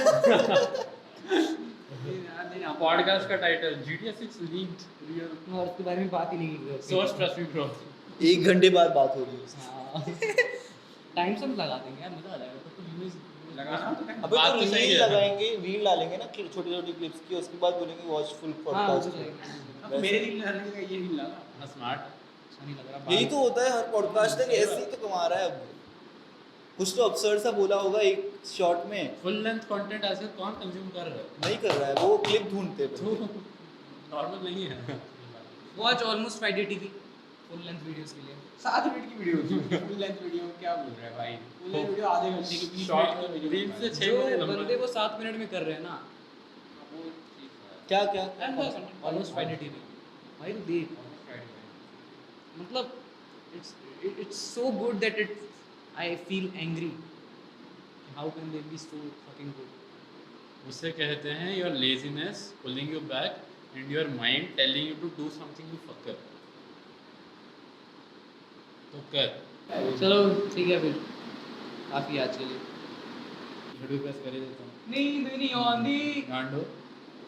पॉडकास्ट का टाइटल GTA 6 लीक्ड रियल और उसके बारे में बात ही नहीं की। Source trust me bro. 1 घंटे बाद बात हो रही है उसकी। हाँ टाइम सब लगा देंगे यार, मजा आ जाएगा। तो यूज लगाना तो है। अबे बात तो तो सही रील है। लगाएंगे, रील डालेंगे ना छोटी छोटी क्लिप्स की, उसके बाद बोलेंगे वॉच फुल हाँ वो पॉडकास्ट। तो सही। अब मेरे रील डालने का ये रील डाला। स्मार्ट। अच्छा नहीं लग रहा। यही तो होता है हर पॉडकास्टर, ऐसे ही तो कमा रहा है अब। कुछ तो अब्सर्ड सा बोला होगा एक शॉट में, फुल लेंथ कंटेंट ऐसे कौन कंज्यूम कर रहा है? नहीं कर रहा है वो, क्लिप ढूंढते हैं तो पहले। नॉर्मल नहीं है। Watch almost Friday TV full length videos के लिए। 7 मिनट की वीडियो होती है, फुल लेंथ वीडियो क्या बोल रहा है भाई? फुल लेंथ वीडियो आधे घंटे की 20 Short मिनट की वीडियो रील से होता है। 6 जो मिनट लंबा बंदे वो 7 मिनट में कर रहे हैं ना, वो ठीक है। क्या क्या ऑलमोस्ट फ्राइडे टीवी भाई तो देख, मतलब it's so good that I feel angry. How can they be so fucking good? उसे कहते हैं your laziness pulling you back and your mind telling you to do something you fucker. तो कर चलो ठीक है फिर, काफी आज के लिए। वीडियो प्रेस कर ही देता हूँ। नींद नहीं आंदी। गांडो